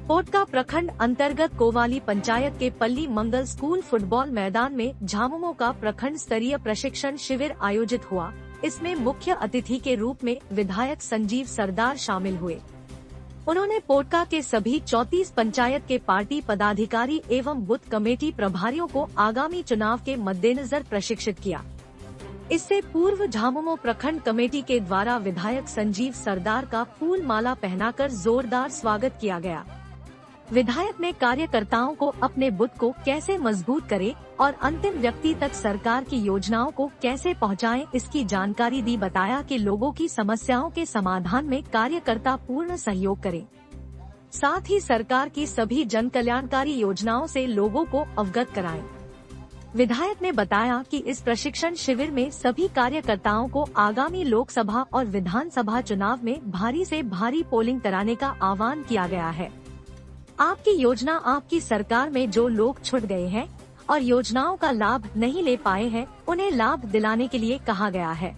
पोटका प्रखंड अंतर्गत कोवाली पंचायत के पल्ली मंगल स्कूल फुटबॉल मैदान में झामुमो का प्रखंड स्तरीय प्रशिक्षण शिविर आयोजित हुआ। इसमें मुख्य अतिथि के रूप में विधायक संजीव सरदार शामिल हुए। उन्होंने पोटका के सभी 34 पंचायत के पार्टी पदाधिकारी एवं बूथ कमेटी प्रभारियों को आगामी चुनाव के मद्देनजर प्रशिक्षित किया। इससे पूर्व झामुमो प्रखंड कमेटी के द्वारा विधायक संजीव सरदार का फूल माला पहनाकर जोरदार स्वागत किया गया। विधायक ने कार्यकर्ताओं को अपने बूथ को कैसे मजबूत करें और अंतिम व्यक्ति तक सरकार की योजनाओं को कैसे पहुंचाएं, इसकी जानकारी दी। बताया कि लोगों की समस्याओं के समाधान में कार्यकर्ता पूर्ण सहयोग करें, साथ ही सरकार की सभी जन कल्याणकारी योजनाओं से लोगों को अवगत कराएं। विधायक ने बताया कि इस प्रशिक्षण शिविर में सभी कार्यकर्ताओं को आगामी लोकसभा और विधानसभा चुनाव में भारी से भारी पोलिंग कराने का आह्वान किया गया है। आपकी योजना आपकी सरकार में जो लोग छूट गए हैं और योजनाओं का लाभ नहीं ले पाए हैं, उन्हें लाभ दिलाने के लिए कहा गया है।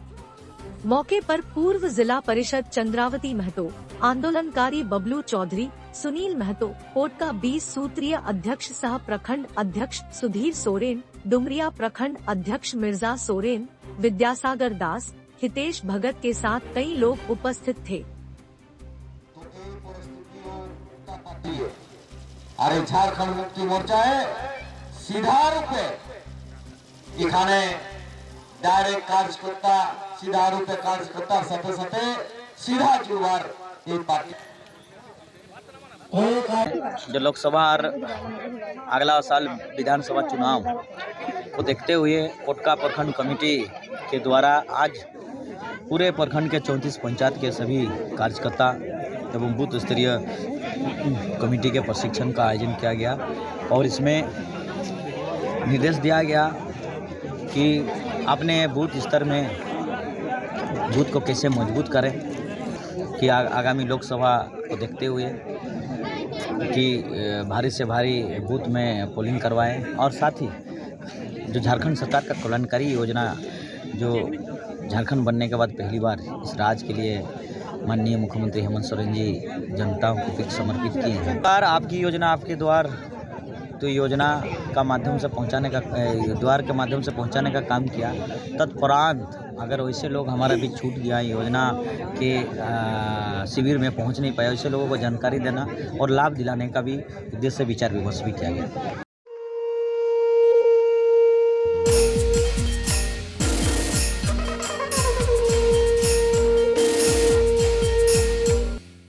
मौके पर पूर्व जिला परिषद चंद्रावती महतो, आंदोलनकारी बबलू चौधरी, सुनील महतो, पोटका 20 सूत्रीय अध्यक्ष सह प्रखंड अध्यक्ष सुधीर सोरेन, डुमरिया प्रखंड अध्यक्ष मिर्जा सोरेन, विद्यासागर दास, हितेश भगत के साथ कई लोग उपस्थित थे। अरे झारखंड मुक्ति मोर्चा है सीधा रूपे इखाने डायरेक्ट कार्यकर्ता सीधा रूपे कार्यकर्ता सते सते सीधा जुड़वार ये पार्टी जो लोकसभा और अगला साल विधानसभा चुनाव को देखते हुए पोटका प्रखंड कमेटी के द्वारा आज पूरे प्रखंड के 34 पंचायत के सभी कार्यकर्ता एवं बूथ स्तरीय कमेटी के प्रशिक्षण का आयोजन किया गया और इसमें निर्देश दिया गया कि अपने बूथ स्तर में बूथ को कैसे मजबूत करें कि आगामी लोकसभा को देखते हुए कि भारी से भारी बूथ में पोलिंग करवाएं और साथ ही जो झारखंड सरकार का कल्याणकारी योजना जो झारखंड बनने के बाद पहली बार इस राज्य के लिए माननीय मुख्यमंत्री हेमंत सोरेन जी जनताओं के बीच समर्पित की है। सरकार आपकी योजना आपके द्वार तो योजना का माध्यम से पहुंचाने का द्वार के माध्यम से पहुंचाने का काम किया। तत्परांत अगर वैसे लोग हमारा भी छूट गया योजना के शिविर में पहुंच नहीं पाए, वैसे लोगों को जानकारी देना और लाभ दिलाने का भी उद्देश्य विचार विमर्श भी किया गया।